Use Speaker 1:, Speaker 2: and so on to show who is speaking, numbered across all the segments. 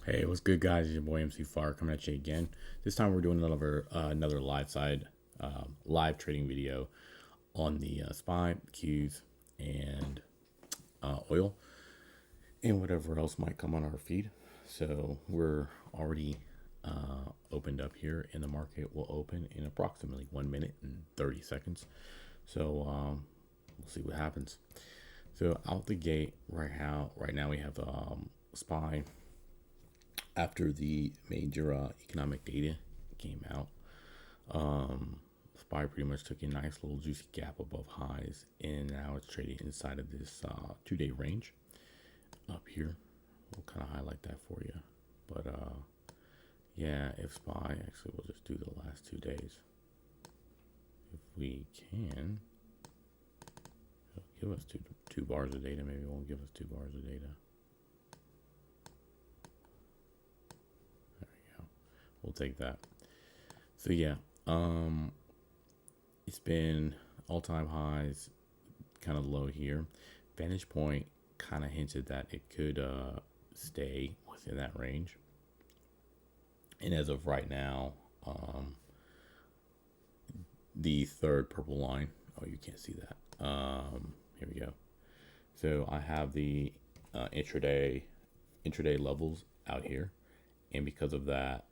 Speaker 1: Hey, what's good, guys? It's your boy MC Fire coming at you again. This time we're doing another live trading video on the SPY, Qs, and oil, and whatever else might come on our feed. So we're already opened up here, and the market will open in approximately 1 minute and 30 seconds. So we'll see what happens. So out the gate right now we have SPY. After the major economic data came out, SPY pretty much took a nice little juicy gap above highs, and now it's trading inside of this 2-day range up here. We'll kind of highlight that for you. But yeah, if SPY, actually we'll just do the last 2 days. If we can, it'll give us two bars of data. Maybe it won't give us 2 bars of data. We'll take that. So yeah, it's been all-time highs, kind of low here. Vantage Point kind of hinted that it could stay within that range. And as of right now, the third purple line. Oh, you can't see that. Here we go. So I have the intraday levels out here, and because of that,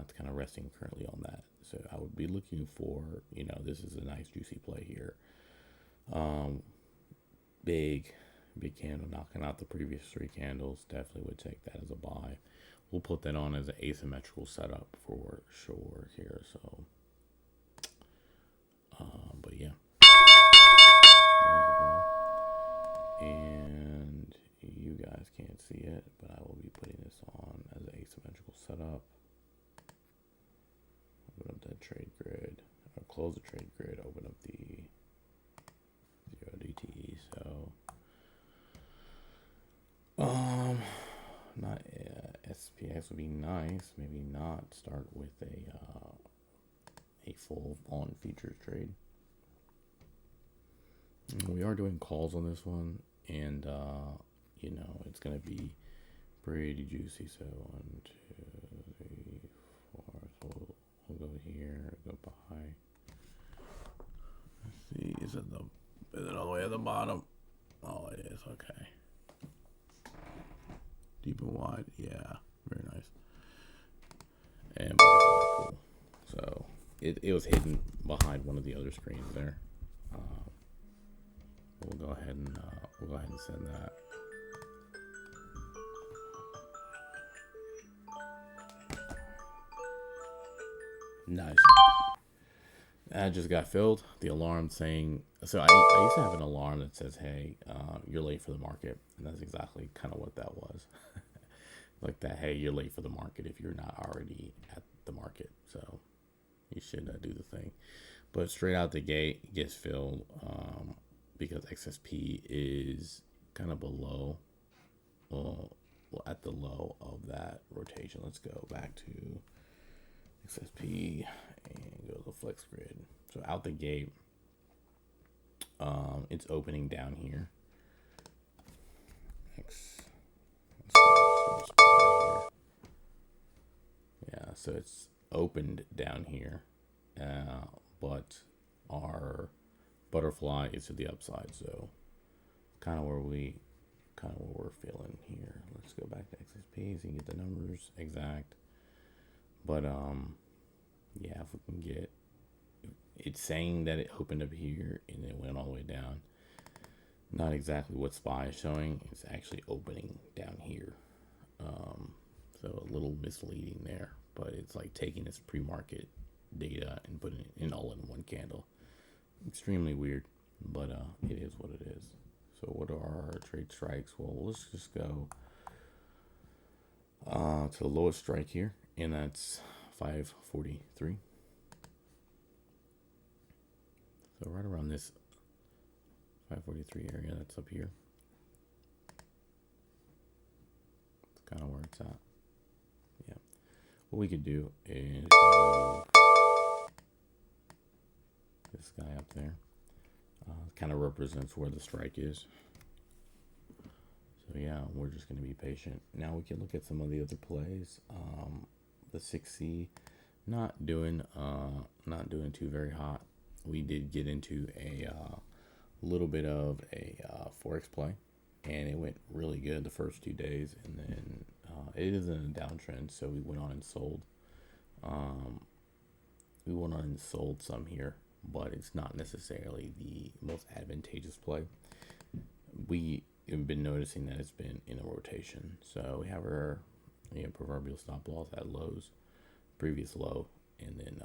Speaker 1: it's kind of resting currently on that. So I would be looking for, this is a nice juicy play here. Big candle knocking out the previous 3 candles. Definitely would take that as a buy. We'll put that on as an asymmetrical setup for sure here. So, but yeah. And you guys can't see it, but I will be putting this on as an asymmetrical setup. Open up that trade grid, or close the trade grid, open up the 0 DTE. So, not SPX would be nice. Maybe not start with a full on futures trade. We are doing calls on this one, and it's gonna be pretty juicy. So 1, 2, 3, 4. So we'll go here, go by. Let's see, is it all the way at the bottom? Oh, it is. Okay. Deep and wide, yeah, very nice. And cool. So it was hidden behind one of the other screens there. We'll go ahead and send that. Nice. That just got filled. The alarm saying, so I used to have an alarm that says, hey, you're late for the market. And that's exactly kind of what that was. Like that, hey, you're late for the market if you're not already at the market. So you should do the thing. But straight out the gate, it gets filled because XSP is kind of below, at the low of that rotation. Let's go back to XSP and go to the flex grid. So out the gate, it's opening down here. Yeah, so it's opened down here, but our butterfly is to the upside. So kind of where we're feeling here. Let's go back to XSP so you can get the numbers exact. But yeah, if we can get, it's saying that it opened up here and it went all the way down. Not exactly what SPY is showing. It's actually opening down here. So a little misleading there, but it's like taking this pre-market data and putting it in all in one candle. Extremely weird, but it is what it is. So what are our trade strikes? Well, let's just go to the lowest strike here, and that's 543. So right around this 543 area, that's up here. That's kind of where it's at. Yeah. What we could do is move this guy up there. Kind of represents where the strike is. So So yeah, we're just going to be patient. Now we can look at some of the other plays. The 6C, not doing too very hot. We did get into a little bit of a forex play, and it went really good the first 2 days, and then it is in a downtrend, so we went on and sold. Um, we went on and sold some here, but it's not necessarily the most advantageous play. We have been noticing that it's been in a rotation, so we have our proverbial stop loss at lows, previous low, and then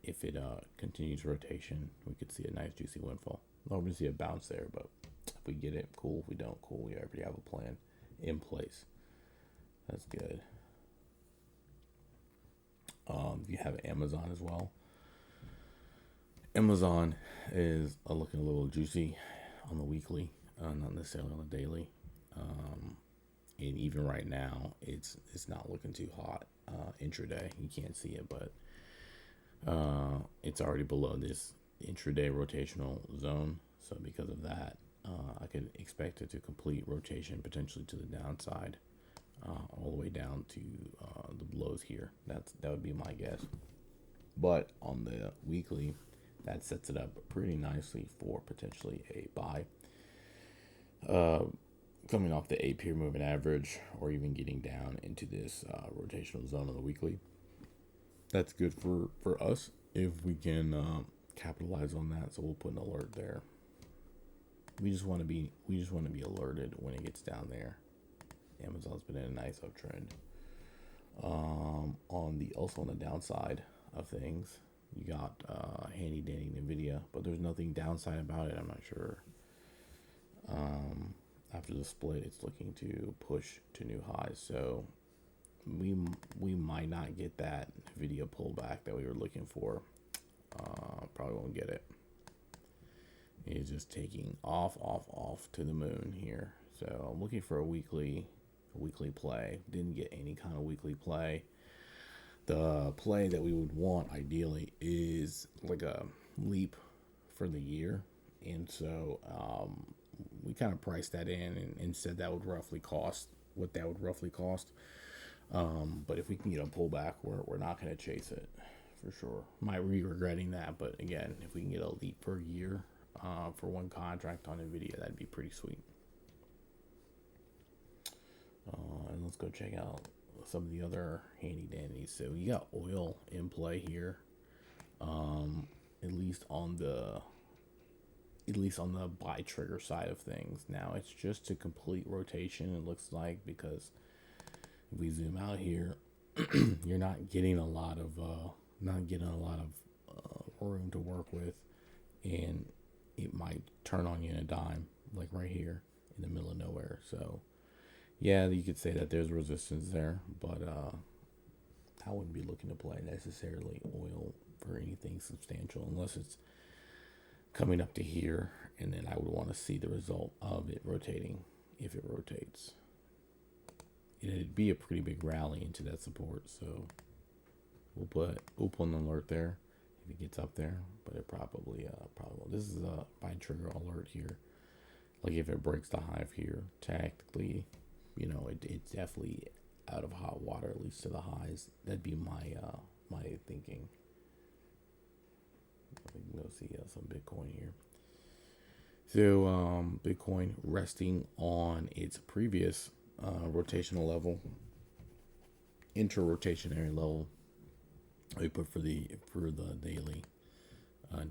Speaker 1: if it continues rotation, we could see a nice juicy windfall. I'm hoping to see a bounce there, but if we get it, cool. If we don't, cool. We already have a plan in place. That's good. You have Amazon as well. Amazon is looking a little juicy on the weekly, not necessarily on the daily. And even right now, it's not looking too hot. Intraday, you can't see it, but it's already below this intraday rotational zone. So because of that, I could expect it to complete rotation potentially to the downside, all the way down to the lows here. That would be my guess. But on the weekly, that sets it up pretty nicely for potentially a buy. Coming off the 8 peer moving average, or even getting down into this rotational zone on the weekly. That's good for us if we can capitalize on that. So we'll put an alert there. We just want to be alerted when it gets down there. Amazon's been in a nice uptrend. Also on the downside of things, you got handy dandy Nvidia, but there's nothing downside about it. I'm not sure. After the split, it's looking to push to new highs, so we might not get that Nvidia pullback that we were looking for. Probably won't get it. It's just taking off to the moon here. So I'm looking for a weekly play. Didn't get any kind of weekly play. The play that we would want ideally is like a leap for the year, and so we kind of priced that in and said that would roughly cost what that would roughly cost. But if we can get a pullback, we're not going to chase it for sure. Might be regretting that, but again, if we can get a leap per year for one contract on Nvidia, that'd be pretty sweet. And let's go check out some of the other handy dandies. So you got oil in play here, at least on the buy trigger side of things. Now it's just a complete rotation, it looks like, because if we zoom out here, you're not getting a lot of room to work with, and it might turn on you in a dime, like right here in the middle of nowhere. So yeah, you could say that there's resistance there, but I wouldn't be looking to play necessarily oil for anything substantial unless it's coming up to here, and then I would want to see the result of it rotating. If it rotates, it'd be a pretty big rally into that support, so we'll put an alert there if it gets up there, but it probably will. This is a buy trigger alert here. Like if it breaks the hive here, tactically, it's definitely out of hot water, at least to the highs. That'd be my thinking. We can go see some Bitcoin here. So Bitcoin resting on its previous rotational level, inter-rotationary level we put for the daily.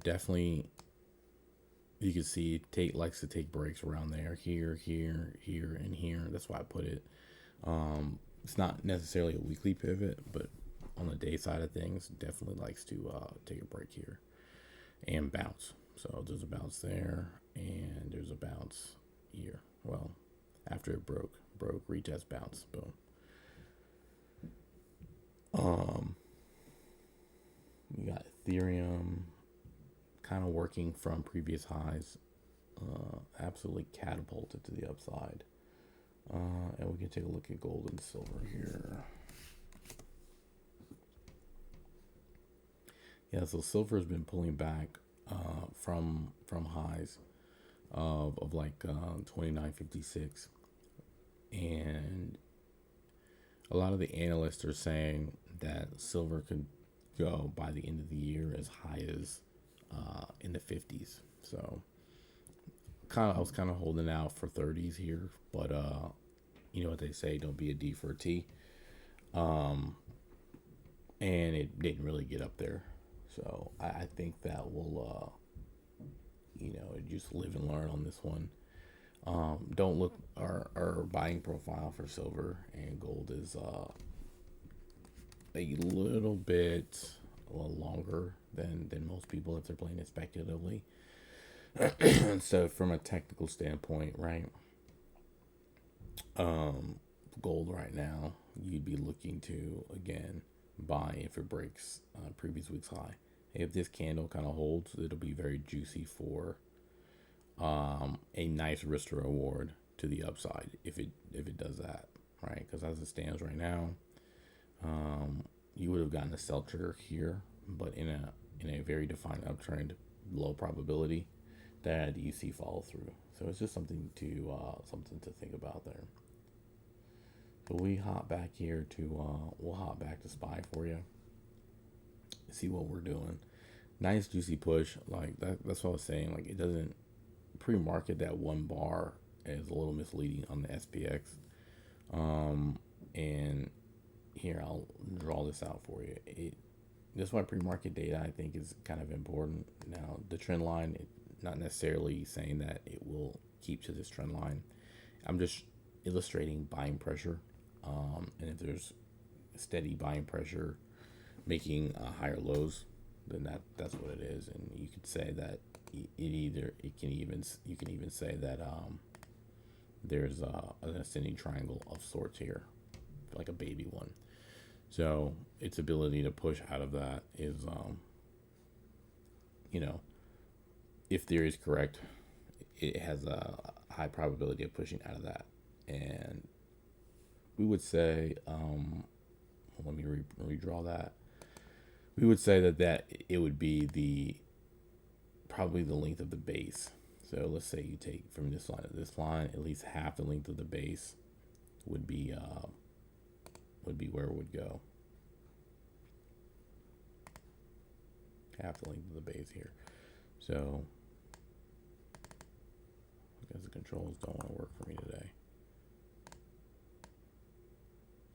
Speaker 1: Definitely, you can see likes to take breaks around there, here, and here. That's why I put it. It's not necessarily a weekly pivot, but on the day side of things, definitely likes to take a break here and bounce. So there's a bounce there, and there's a bounce here. Well, after it broke, retest, bounce, boom. We got Ethereum kind of working from previous highs, absolutely catapulted to the upside. And we can take a look at gold and silver here. Yeah, so silver has been pulling back from highs of like 29.56. And a lot of the analysts are saying that silver could go by the end of the year as high as in the 50s. So I was kind of holding out for 30s here, but you know what they say, don't be a D for a T. And it didn't really get up there. So I think that will, just live and learn on this one. Don't look, our buying profile for silver and gold is a little longer than most people if they're playing it speculatively. So from a technical standpoint, right? Gold right now, you'd be looking to again buy if it breaks previous week's high. If this candle kind of holds, it'll be very juicy for a nice risk to reward to the upside if it does that, right? Because as it stands right now, you would have gotten a sell trigger here, but in a very defined uptrend, low probability that you see follow through. So it's just something to think about there. So we hop back here to we'll hop back to SPY for you. See what we're doing. Nice juicy push. Like that's what I was saying. Like it doesn't pre-market that one bar is a little misleading on the SPX. And here I'll draw this out for you. That's why pre-market data I think is kind of important. Now the trend line, not necessarily saying that it will keep to this trend line. I'm just illustrating buying pressure. And if there's steady buying pressure making higher lows, then that's what it is. And you could say that you can even say that there's an ascending triangle of sorts here, like a baby one. So its ability to push out of that is, if theory is correct, it has a high probability of pushing out of that. And we would say, let me redraw that. We would say that it would be probably the length of the base. So let's say you take from this line to this line, at least half the length of the base would be where it would go. Half the length of the base here. So because the controls don't want to work for me today.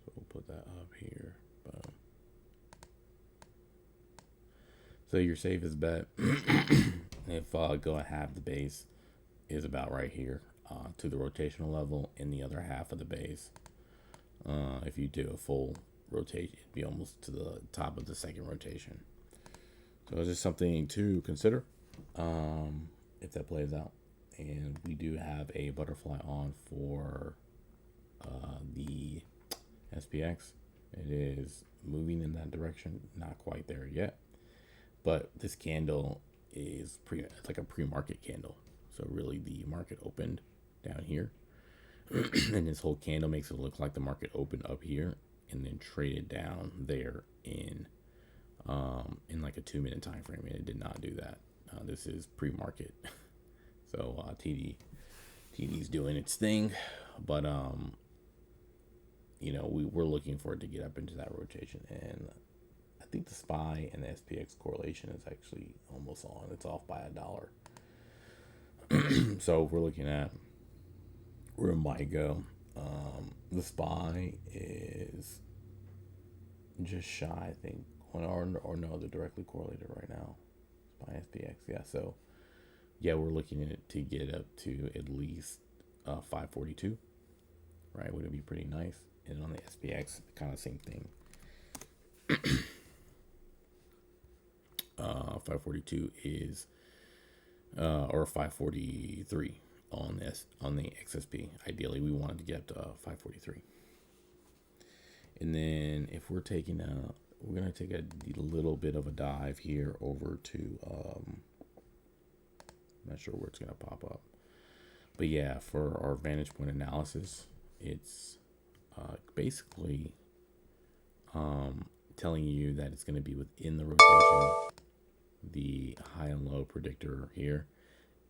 Speaker 1: So we'll put that up here. Boom. So your safest bet, if go and half the base, is about right here to the rotational level, and the other half of the base, if you do a full rotation, it'd be almost to the top of the second rotation. So it's just something to consider if that plays out. And we do have a butterfly on for the SPX. It is moving in that direction, not quite there yet. But this candle is it's like a pre-market candle. So really the market opened down here. And this whole candle makes it look like the market opened up here and then traded down there in like a 2-minute time frame. And it did not do that. This is pre-market. So TD's doing its thing. But we're looking for it to get up into that rotation. And I think the SPY and the SPX correlation is actually almost on. It's off by $1. So we're looking at where it might go. The SPY is just shy, I think. Or no, they're directly correlated right now. SPY, SPX, yeah. So yeah, we're looking at it to get up to at least 542. Right, would it be pretty nice? And on the SPX, kind of same thing. 542 is or 543 on the XSP. Ideally, we wanted to get up to 543. And then if we're gonna take a little bit of a dive here over to I'm not sure where it's gonna pop up, but yeah, for our vantage point analysis, it's basically telling you that it's going to be within the rotation. The high and low predictor here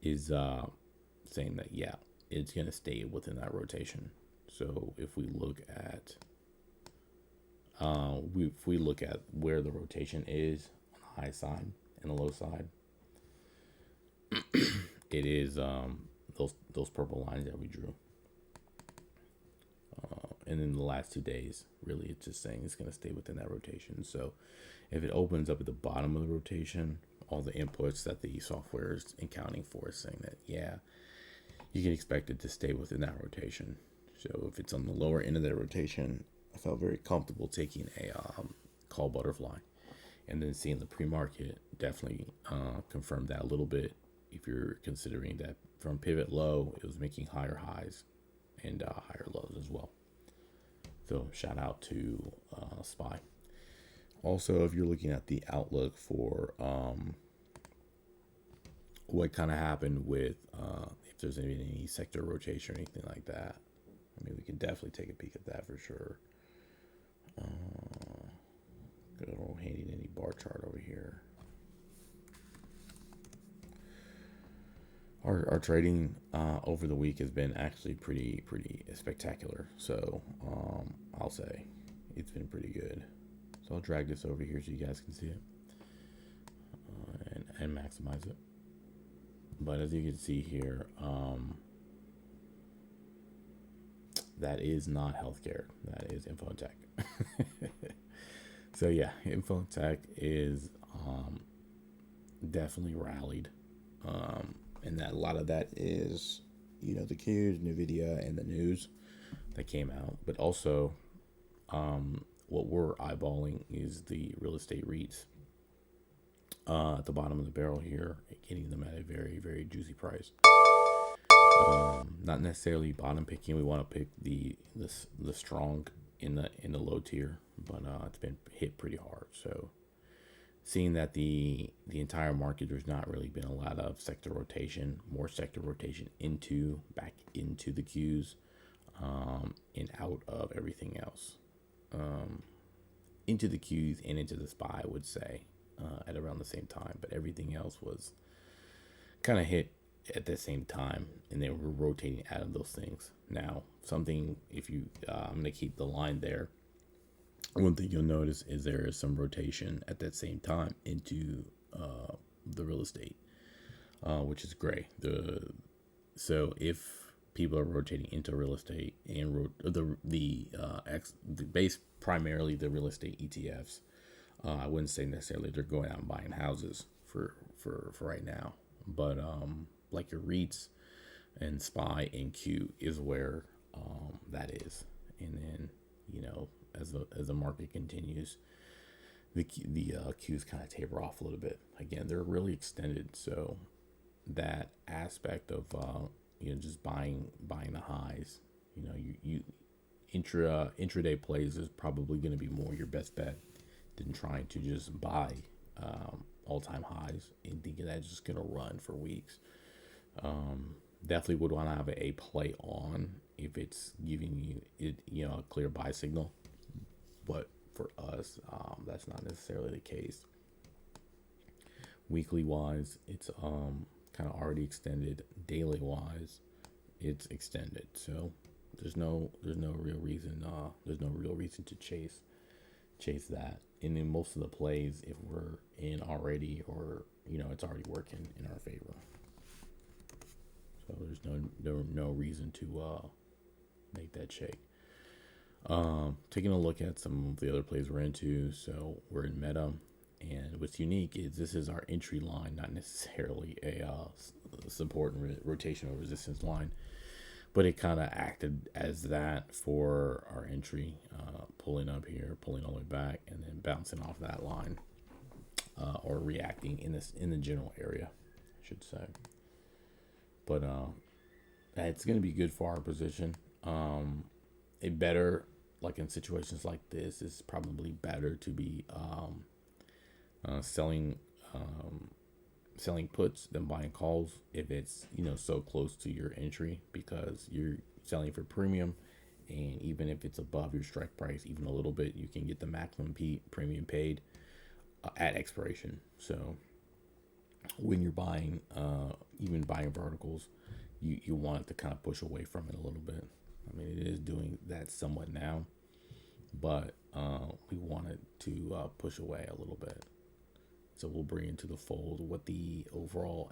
Speaker 1: is saying that, yeah, it's going to stay within that rotation. So if we look at if we look at where the rotation is on the high side and the low side, it is those purple lines that we drew. And in the last 2 days, really, it's just saying it's going to stay within that rotation. So if it opens up at the bottom of the rotation, all the inputs that the software is accounting for is saying that, yeah, you can expect it to stay within that rotation. So if it's on the lower end of that rotation, I felt very comfortable taking a call butterfly. And then seeing the pre-market definitely confirmed that a little bit. If you're considering that from pivot low, it was making higher highs and higher lows as well. So shout out to SPY. Also, if you're looking at the outlook for what kind of happened with if there's any sector rotation or anything like that, I mean, we can definitely take a peek at that for sure. Good old handy dandy bar chart over here. Our trading over the week has been actually pretty spectacular. So I'll say it's been pretty good. So I'll drag this over here so you guys can see it and maximize it. But as you can see here, that is not healthcare. That is info and tech. So yeah, info and tech is definitely rallied. And that a lot of that is, the Qs, NVIDIA, and the news that came out. But also, what we're eyeballing is the real estate REITs at the bottom of the barrel here, getting them at a very, very juicy price. Not necessarily bottom picking. We want to pick the strong in the low tier, but it's been hit pretty hard. So seeing that the entire market, there's not really been a lot of sector rotation, more sector rotation back into the Qs, and out of everything else, into the Qs and into the SPY, I would say, at around the same time. But everything else was kind of hit at the same time, and they were rotating out of those things. Now, if you, I'm going to keep the line there. One thing you'll notice is there is some rotation at that same time into the real estate, which is gray. So if people are rotating into real estate and primarily the real estate ETFs, I wouldn't say necessarily they're going out and buying houses for right now, but like your REITs and SPY and Q is where that is, and then as the market continues, the Qs kind of taper off a little bit. Again, they're really extended, so that aspect of just buying the highs, you intraday plays is probably going to be more your best bet than trying to just buy all-time highs and thinking that's just going to run for weeks. Definitely would want to have a play on if it's giving you a clear buy signal. But for us, that's not necessarily the case. Weekly wise, it's kind of already extended. Daily wise, it's extended. So there's no real reason. There's no real reason to chase that. And in most of the plays, if we're in already, or it's already working in our favor. So there's no reason to make that shake. Taking a look at some of the other plays we're into. So we're in Meta, and what's unique is this is our entry line, not necessarily a support and rotational resistance line, but it kind of acted as that for our entry, pulling up here, pulling all the way back, and then bouncing off that line, or reacting in the general area, I should say. But it's going to be good for our position. It better, like in situations like this, it's probably better to be selling puts than buying calls if it's so close to your entry, because you're selling for premium, and even if it's above your strike price even a little bit, you can get the maximum premium paid at expiration. So when you're buying, even buying verticals, you want it to kind of push away from it a little bit. I mean, it is doing that somewhat now, but we wanted to push away a little bit. So we'll bring into the fold what the overall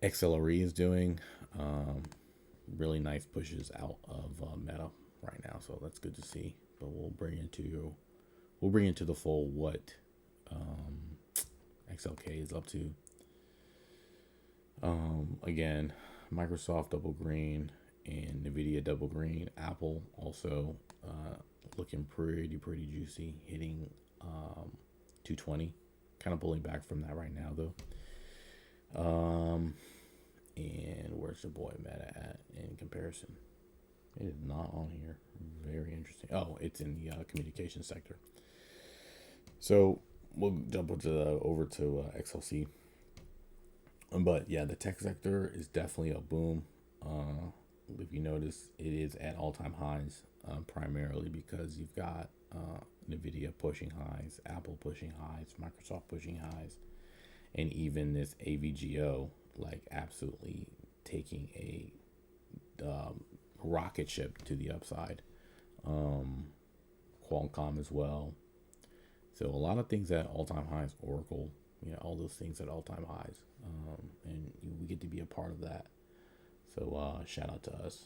Speaker 1: XLRE is doing. Um, really nice pushes out of Meta right now, so that's good to see. But we'll bring into the fold what um, XLK is up to. Again, Microsoft double green and Nvidia double green. Apple also looking pretty juicy, hitting 220. Kind of pulling back from that right now though. And where's your boy Meta at in comparison? It is not on here. Very interesting. Oh, it's in the communication sector. So we'll jump over to XLC. But yeah, the tech sector is definitely a boom. If you notice, it is at all-time highs, primarily because you've got Nvidia pushing highs, Apple pushing highs, Microsoft pushing highs, and even this AVGO like absolutely taking a rocket ship to the upside. Qualcomm as well. So a lot of things at all-time highs. Oracle, all those things at all-time highs, and we get to be a part of that. So shout out to us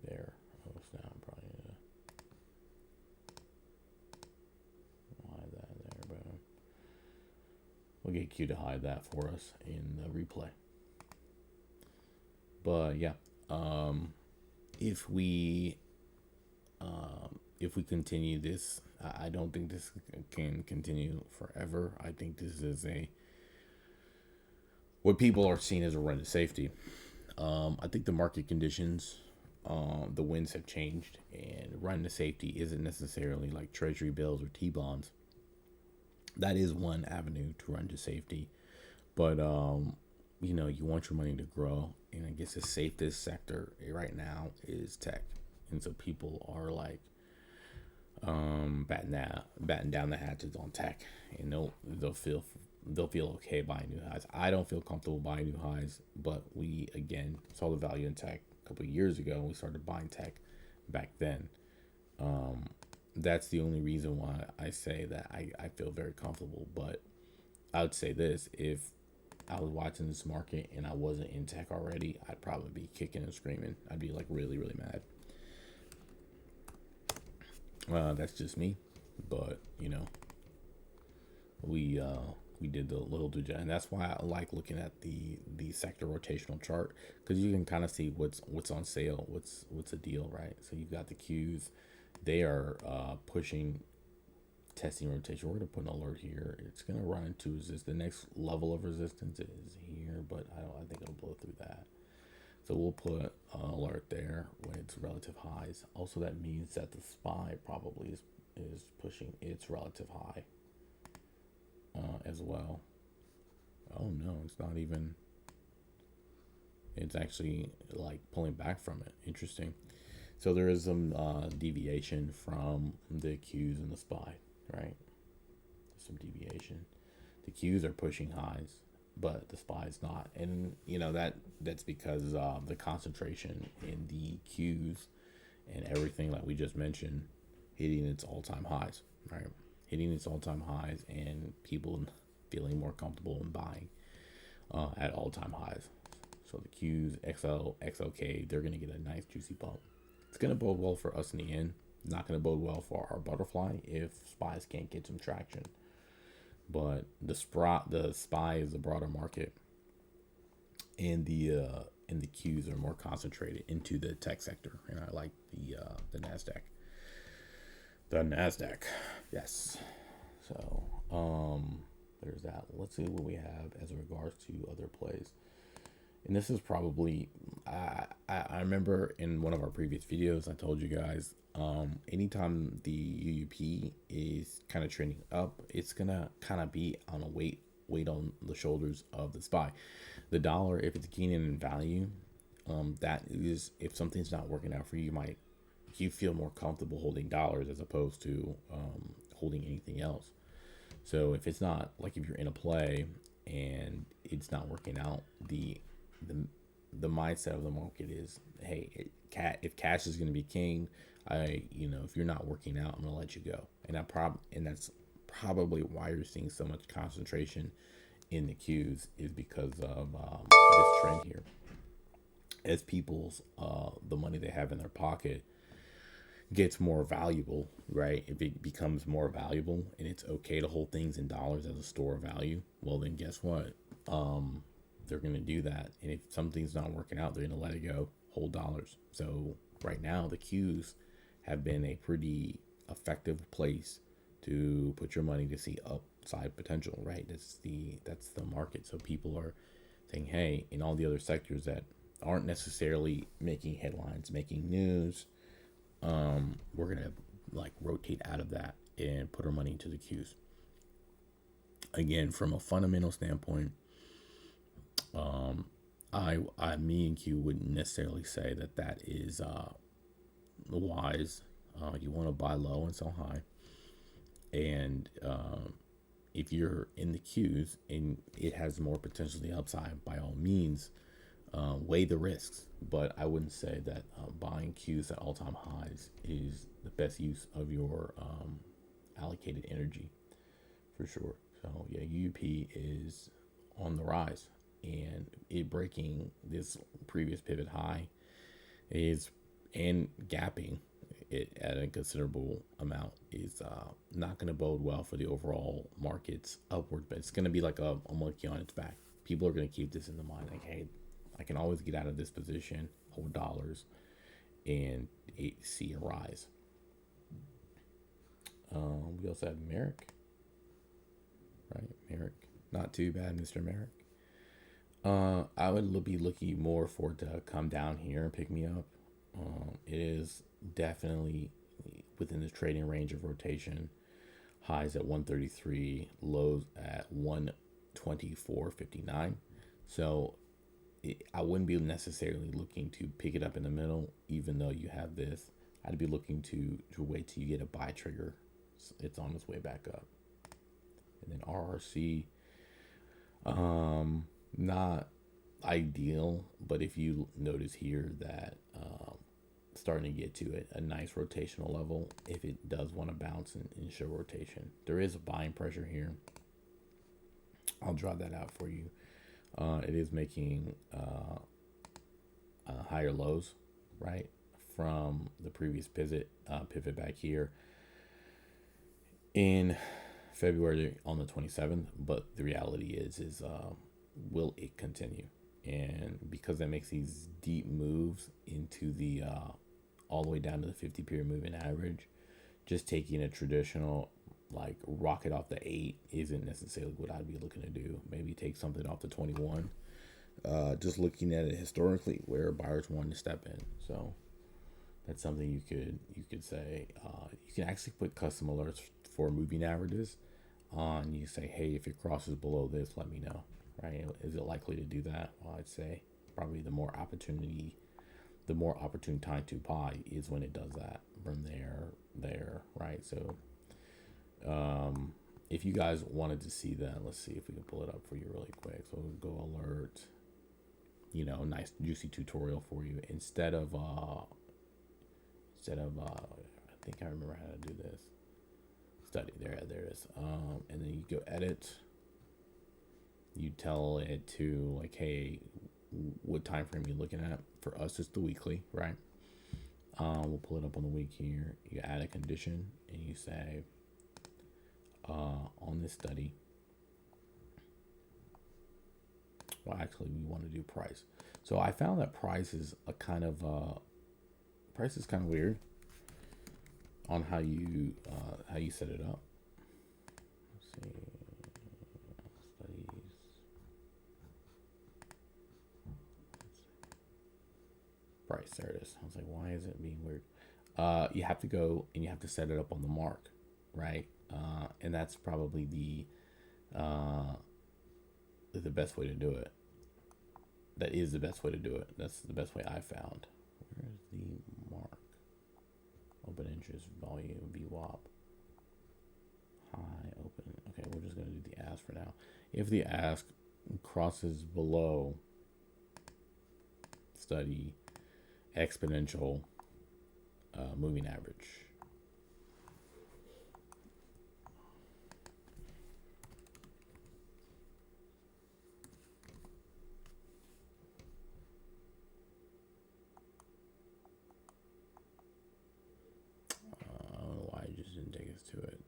Speaker 1: there. Oh, now I'm probably gonna hide that there, but we'll get Q to hide that for us in the replay. But yeah, if we continue this, I don't think this can continue forever. I think this is what people are seeing as a run to safety. I think the market conditions, the winds have changed, and run to safety isn't necessarily like treasury bills or T-bonds. That is one avenue to run to safety, but you want your money to grow, and I guess the safest sector right now is tech, and so people are like batting down the hatches on tech, and they'll feel okay buying new highs. I don't feel comfortable buying new highs, but we again saw the value in tech a couple of years ago, and we started buying tech back then. That's the only reason why I say that I feel very comfortable. But I would say this: if I was watching this market and I wasn't in tech already, I'd probably be kicking and screaming. I'd be like really mad. That's just me, but we did the little due diligence, and that's why I like looking at the sector rotational chart, because you can kind of see what's on sale, what's a deal, right? So you've got the Qs, they are pushing, testing rotation. We're gonna put an alert here. It's gonna run into resist. The next level of resistance is here, but I think it'll blow through that. So we'll put an alert there when it's relative highs. Also, that means that the SPY probably is pushing its relative high as well. Oh no, it's not even. It's actually like pulling back from it. Interesting. So there is some deviation from the Qs and the SPY, right? Some deviation. The Qs are pushing highs, but the SPY is not, and that's because the concentration in the Qs and everything that we just mentioned hitting its all-time highs, right? Hitting its all-time highs, and people feeling more comfortable in buying at all-time highs. So the Qs, XLK, they're gonna get a nice juicy bump. It's gonna bode well for us in the end. Not gonna bode well for our butterfly if SPYs can't get some traction. But the SPY is the broader market, and the Qs are more concentrated into the tech sector, and I like the Nasdaq. The Nasdaq, yes. So there's that. Let's see what we have as regards to other plays. And this is probably I remember in one of our previous videos I told you guys, anytime the UUP is kind of trending up, it's gonna kind of be on a weight on the shoulders of the SPY. The dollar, if it's gaining in value, that is, if something's not working out for you, you feel more comfortable holding dollars as opposed to holding anything else. So if it's not, like, if you're in a play and it's not working out, the the mindset of the market is, hey, if cash is going to be king, if you're not working out, I'm going to let you go. And that's probably why you're seeing so much concentration in the queues, is because of this trend here. As people's the money they have in their pocket gets more valuable, right? If it becomes more valuable and it's okay to hold things in dollars as a store of value, well, then guess what? They're going to do that. And if something's not working out, they're going to let it go, hold dollars. So right now, the queues have been a pretty effective place to put your money to see upside potential, right? That's the market. So people are saying, hey, in all the other sectors that aren't necessarily making headlines, making news, we're gonna like rotate out of that and put our money into the queues. Again, from a fundamental standpoint, me and Q wouldn't necessarily say that is wise. You want to buy low and sell high, and if you're in the queues and it has more potential to the upside, by all means, weigh the risks. But I wouldn't say that buying Qs at all-time highs is the best use of your allocated energy, for sure. So yeah, UUP is on the rise, and it breaking this previous pivot high is, and gapping it at a considerable amount, is not going to bode well for the overall market's upward. But it's going to be like a monkey on its back. People are going to keep this in the mind, like, hey, I can always get out of this position, hold dollars, and see a rise. We also have Merrick, right? Merrick, not too bad, Mr. Merrick. I would be looking more for it to come down here and pick me up. It is definitely within the trading range of rotation. Highs at 133, lows at 124.59. So I wouldn't be necessarily looking to pick it up in the middle, even though you have this. I'd be looking to wait till you get a buy trigger. It's on its way back up. And then RRC, not ideal, but if you notice here that starting to get to a nice rotational level, if it does want to bounce and show rotation, there is a buying pressure here. I'll draw that out for you. It is making higher lows, right, from the previous pivot back here in February on the 27th. But the reality is will it continue? And because that makes these deep moves into the all the way down to the 50 period moving average, just taking a traditional like rocket off the 8 isn't necessarily what I'd be looking to do. Maybe take something off the 21. Just looking at it historically, where buyers wanted to step in. So that's something you could say. You can actually put custom alerts for moving averages on. You say, hey, if it crosses below this, let me know. Right? Is it likely to do that? Well, I'd say probably the more opportune time to buy is when it does that from there, right? So if you guys wanted to see that, let's see if we can pull it up for you really quick. So we'll go alert, nice juicy tutorial for you instead of I think I remember how to do this. Study, there it is. And then you go edit. You tell it to like, hey, what time frame you're looking at. For us, it's the weekly, right? We'll pull it up on the week here. You add a condition and you say, on this study, well, actually, we want to do price. So I found that price is kind of weird on how you set it up. Let's see. Studies. Price, there it is. I was like, why is it being weird? You have to go and you have to set it up on the mark, right? And that's probably the best way to do it. That is the best way to do it. That's the best way I found. Where's the mark? Open interest, volume, VWAP. High, open. Okay, we're just going to do the ask for now. If the ask crosses below study exponential moving average. I don't know why it just didn't take us to it.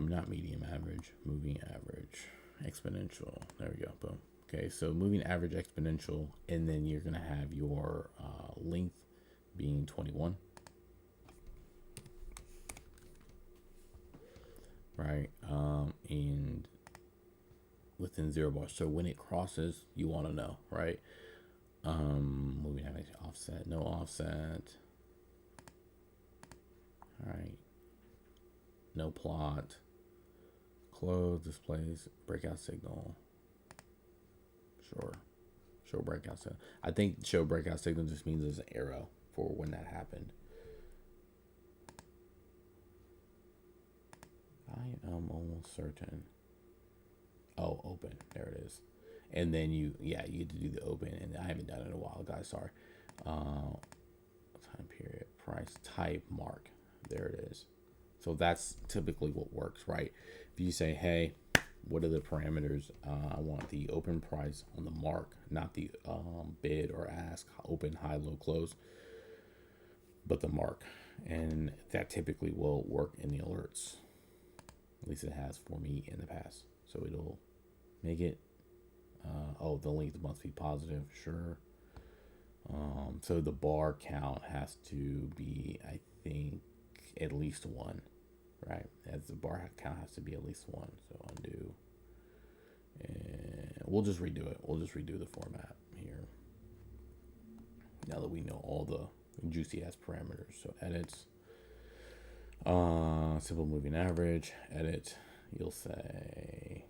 Speaker 1: Not medium average, moving average, exponential. There we go. Boom. Okay, so moving average exponential, and then you're gonna have your length being 21, right? And within 0 bars. So when it crosses, you want to know, right? Moving average offset, no offset. All right. No plot. Close, displays, breakout signal. Sure. Show breakout signal. I think show breakout signal just means there's an arrow for when that happened. I am almost certain. Oh, open. There it is. And then you get to do the open, and I haven't done it in a while, guys. Sorry. Time period, price, type, mark. There it is. So that's typically what works, right? If you say, hey, what are the parameters? I want the open price on the mark, not the bid or ask, open, high, low, close, but the mark. And that typically will work in the alerts. At least it has for me in the past. So it'll make it, the length must be positive, sure. So the bar count has to be, I think, at least 1, right? As the bar count has to be at least 1. So undo, and we'll just redo it. We'll just redo the format here. Now that we know all the juicy ass parameters. So edits, simple moving average, edit. You'll say,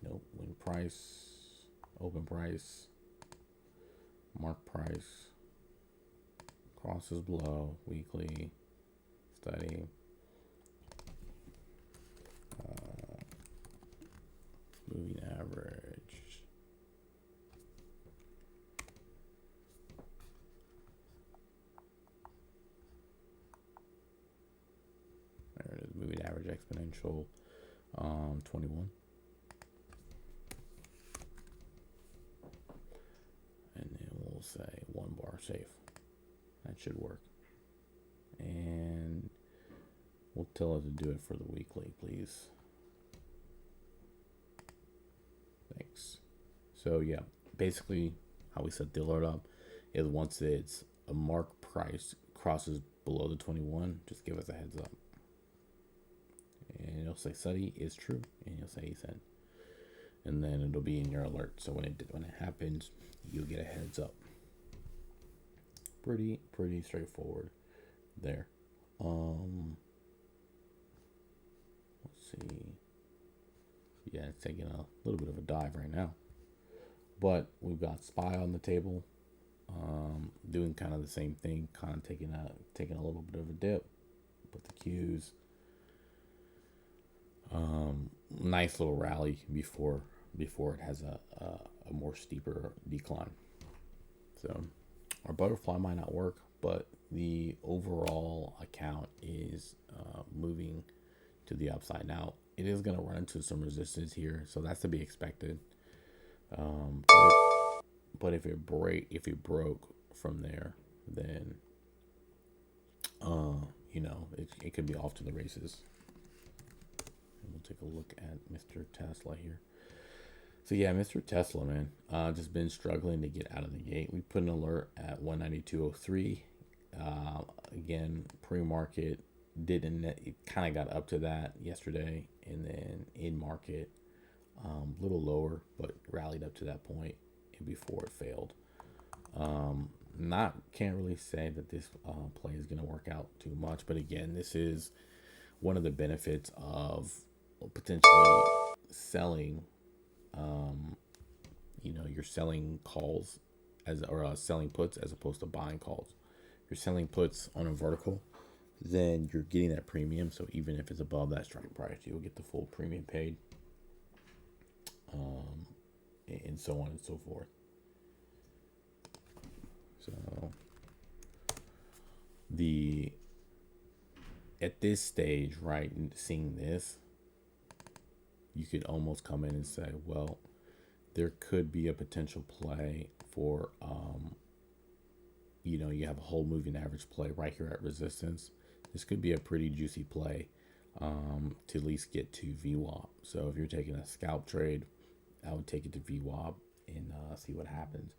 Speaker 1: nope, when price, open price, mark price, crosses below, weekly, study, moving average, there it is, moving average exponential, 21. And then we'll say 1 bar safe. That should work. And we'll tell it to do it for the weekly, please. Thanks. So yeah, basically how we set the alert up is once it's a mark price crosses below the 21, just give us a heads up. And it'll say study is true, and you'll say send. And then it'll be in your alert. So when it happens, you'll get a heads up. Pretty straightforward there. Let's see. Yeah, it's taking a little bit of a dive right now. But we've got SPY on the table. Doing kind of the same thing, kind of taking a little bit of a dip. Put the Qs. Nice little rally before it has a more steeper decline. So our butterfly might not work, but the overall account is moving to the upside. Now it is going to run into some resistance here, so that's to be expected. But if it broke from there, then it could be off to the races. And we'll take a look at Mr. Tesla here. So yeah, Mr. Tesla, man, just been struggling to get out of the gate. We put an alert at 192.03. Again, pre-market it kind of got up to that yesterday, and then in market, a little lower, but rallied up to that point before it failed. Can't really say that this play is going to work out too much, but again, this is one of the benefits of potentially selling. You're selling calls or selling puts as opposed to buying calls. If you're selling puts on a vertical, then you're getting that premium. So even if it's above that strike price, you'll get the full premium paid. and so on and so forth. So the at this stage, right, seeing this, you could almost come in and say, well, there could be a potential play for, you have a whole moving average play right here at resistance. This could be a pretty juicy play to at least get to VWAP. So if you're taking a scalp trade, I would take it to VWAP and see what happens.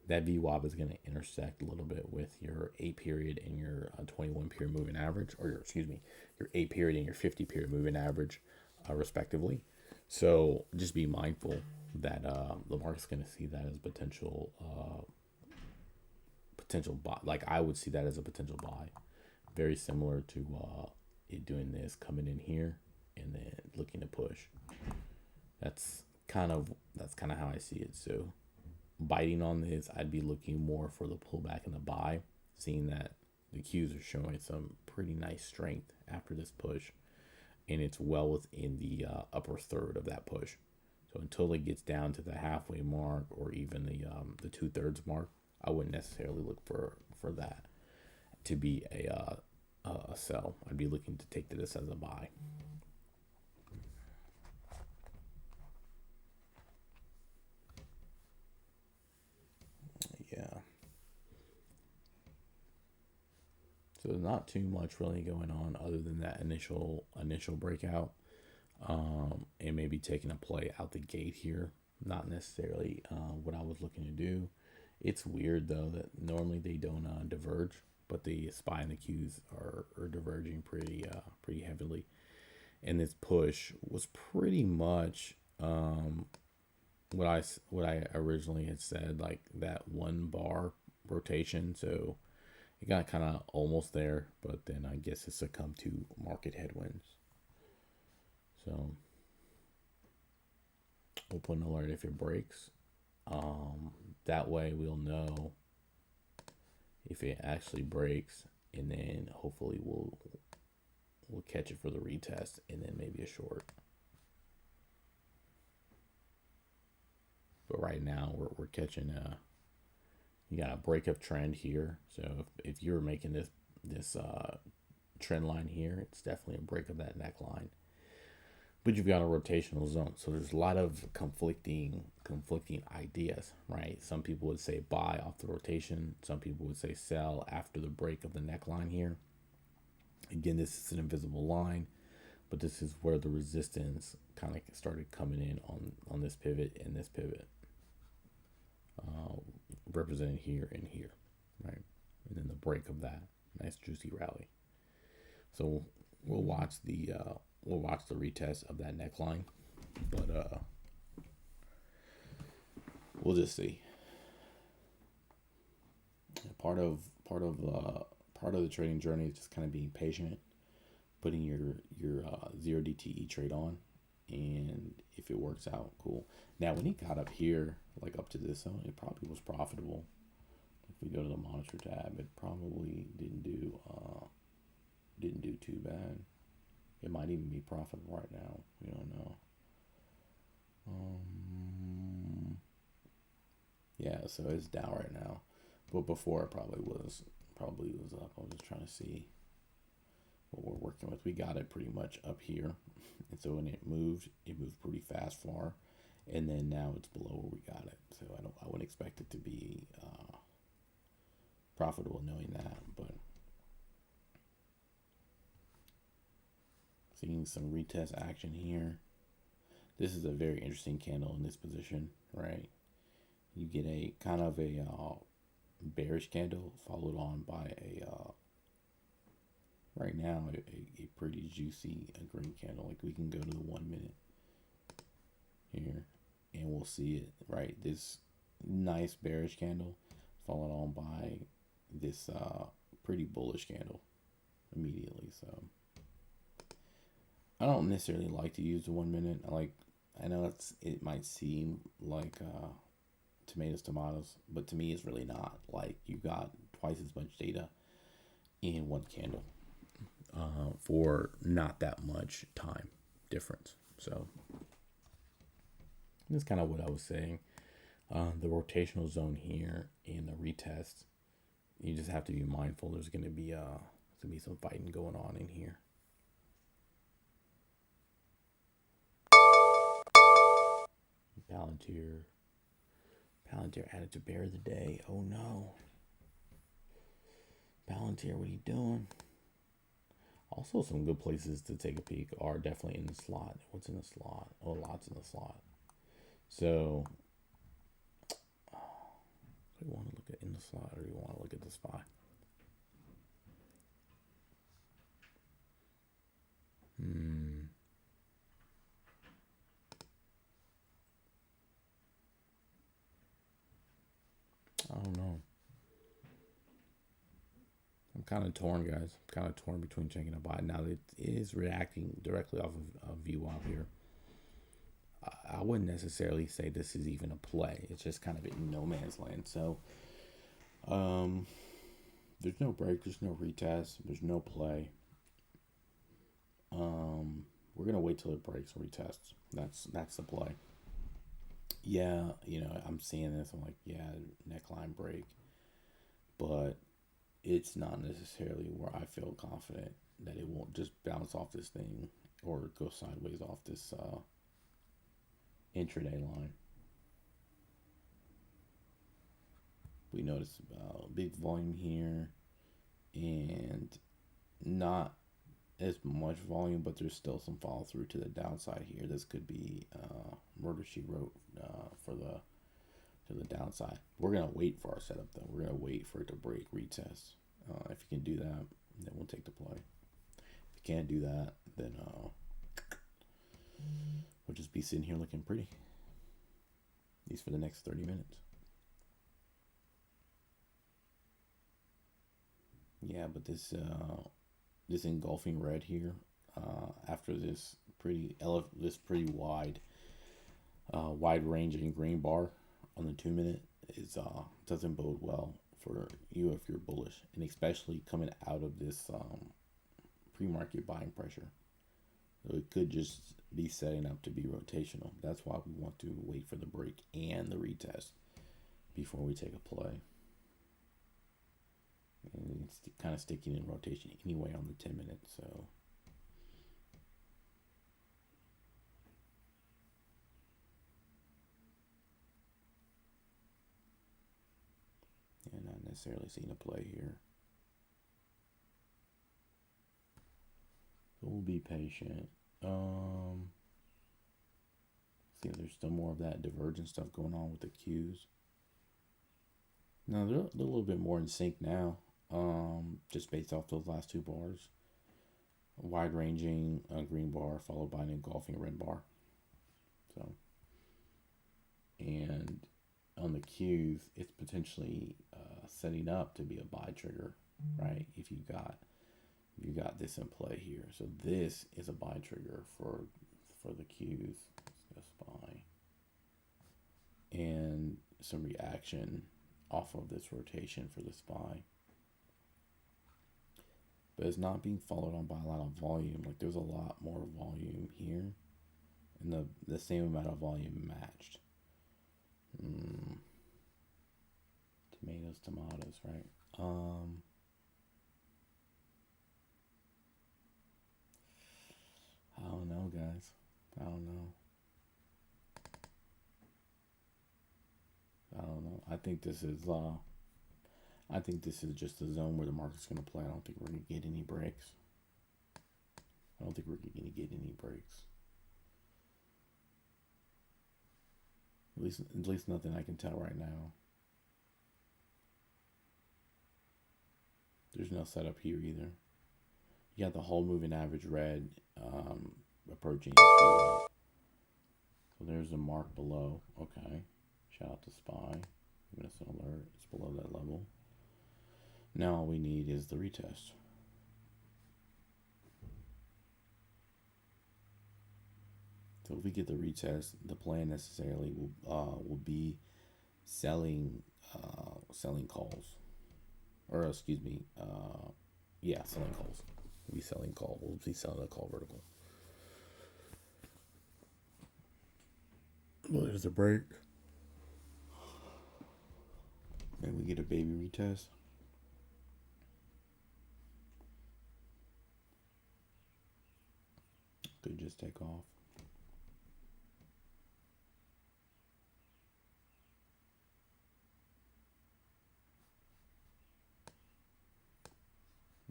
Speaker 1: That VWAP is going to intersect a little bit with your 8 period and your 21 period moving average, or your 8 period and your 50 period moving average, respectively. So just be mindful that the market's going to see that as potential buy. Like I would see that as a potential buy, very similar to it doing this, coming in here and then looking to push. That's kind of how I see it. So biting on this, I'd be looking more for the pullback and the buy, seeing that the Qs are showing some pretty nice strength after this push, and it's well within the upper third of that push. So until it gets down to the halfway mark or even the 2/3 mark, I wouldn't necessarily look for that to be a sell. I'd be looking to take this as a buy. Yeah. So there's not too much really going on other than that initial breakout, and maybe taking a play out the gate here. Not necessarily what I was looking to do. It's weird though that normally they don't diverge, but the SPY and the Qs are diverging pretty heavily. And this push was pretty much what I originally had said, like that 1 bar rotation. So it got kind of almost there, but then I guess it succumbed to market headwinds. So we'll put an alert if it breaks. That way we'll know if it actually breaks, and then hopefully we'll catch it for the retest and then maybe a short. But right now we're catching you got a break of trend here. So if you're making this trend line here, it's definitely a break of that neckline. But you've got a rotational zone, so there's a lot of conflicting ideas, right? Some people would say buy off the rotation. Some people would say sell after the break of the neckline here. Again, this is an invisible line, but this is where the resistance kind of started coming in on this pivot and this pivot, represented here and here, right? And then the break of that nice juicy rally. So we'll watch the retest of that neckline, but we'll just see. Part of the trading journey is just kind of being patient, putting your 0 DTE trade on, and if it works out, cool. Now when he got up here, like up to this zone, it probably was profitable. If we go to the monitor tab, it probably didn't do too bad. It might even be profitable right now. We don't know. Yeah, so it's down right now, but before it probably was up. I'm just trying to see what we're working with. We got it pretty much up here, and so when it moved pretty fast far, and then now it's below where we got it. So I wouldn't expect it to be profitable knowing that, but seeing some retest action here. This is a very interesting candle in this position, right? You get a kind of a bearish candle followed on by right now a pretty juicy green candle. Like we can go to the 1 minute here and we'll see it, right? This nice bearish candle followed on by this pretty bullish candle immediately. So I don't necessarily like to use the 1 minute. I know it might seem like tomatoes, but to me it's really not. Like you got twice as much data in one candle for not that much time difference. So that's kind of what I was saying. The rotational zone here in the retest, you just have to be mindful. There's gonna be some fighting going on in here. Palantir, Palantir added to bear the day. Oh no, Palantir, what are you doing? Also, some good places to take a peek are definitely in the slot. What's in the slot? Oh, lots in the slot. So, do you want to look at in the slot or do you want to look at the SPY? I don't know. I'm kind of torn, guys. I'm kind of torn between checking a buy. Now, it is reacting directly off of a VWAP here. I wouldn't necessarily say this is even a play. It's just kind of in no man's land. So, there's no break. There's no retest. There's no play. We're gonna wait till it breaks and retests. That's the play. Yeah, I'm seeing this. I'm like, yeah, neckline break, but it's not necessarily where I feel confident that it won't just bounce off this thing or go sideways off this intraday line. We notice big volume here and not as much volume, but there's still some follow through to the downside here. This could be murder she wrote for the to the downside. We're gonna wait for our setup though. We're gonna wait for it to break retest. If you can do that, then we'll take the play. If you can't do that, then we'll just be sitting here looking pretty. At least for the next 30 minutes. Yeah, but this engulfing red here, after this pretty wide ranging green bar on the 2 minute is doesn't bode well for you if you're bullish, and especially coming out of this pre-market buying pressure. So it could just be setting up to be rotational. That's why we want to wait for the break and the retest before we take a play. And it's kind of sticking in rotation anyway on the 10 minutes. So yeah, not necessarily seeing a play here. So we'll be patient. See if there's still more of that divergent stuff going on with the Qs. No, they're a little bit more in sync now. Just based off those last two bars. A wide ranging green bar followed by an engulfing red bar. So, and on the Qs, it's potentially setting up to be a buy trigger, right? If you got this in play here. So this is a buy trigger for the Qs. Let's go SPY. And some reaction off of this rotation for the SPY. But it's not being followed on by a lot of volume. Like there's a lot more volume here, and the same amount of volume matched. Tomatoes, right? I don't know, guys. I don't know. I think this is just the zone where the market's going to play. I don't think we're going to get any breaks. At least nothing I can tell right now. There's no setup here either. You got the whole moving average red approaching. So there's a mark below. Okay. Shout out to SPY. Giving us an alert. It's below that level. Now all we need is the retest. So if we get the retest, the plan necessarily will be selling calls, or excuse me, selling calls. We'll be selling call. We'll be selling a call vertical. Well, there's a break. And we get a baby retest. Could just take off.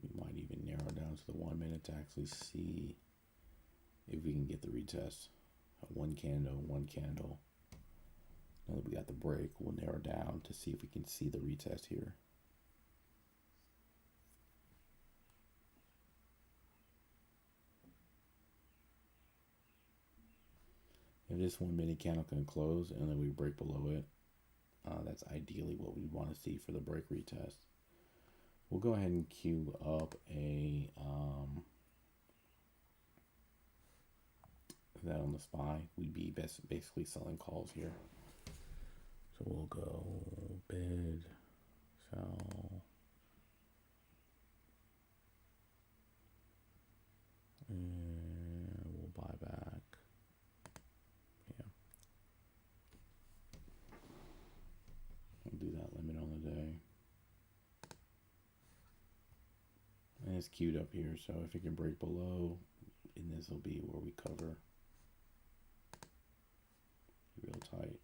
Speaker 1: We might even narrow down to the 1 minute to actually see if we can get the retest. One candle, one candle. Now that we got the break, we'll narrow down to see if we can see the retest here. If this 1 minute candle can close and then we break below it, that's ideally what we want to see for the break retest. We'll go ahead and queue up a that on the SPY. We'd be basically selling calls here. So we'll go bid, sell, and we'll buy back. Yeah. We'll do that limit on the day. And it's queued up here, so if it can break below, and this will be where we cover. Real tight.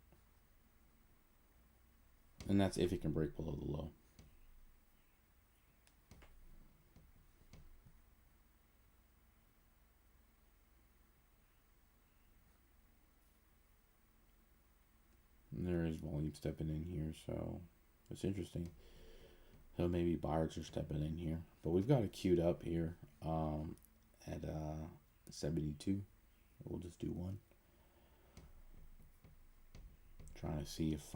Speaker 1: And that's if it can break below the low. And there is volume stepping in here, so it's interesting. So maybe buyers are stepping in here. But we've got it queued up here at 72. We'll just do one. Trying to see if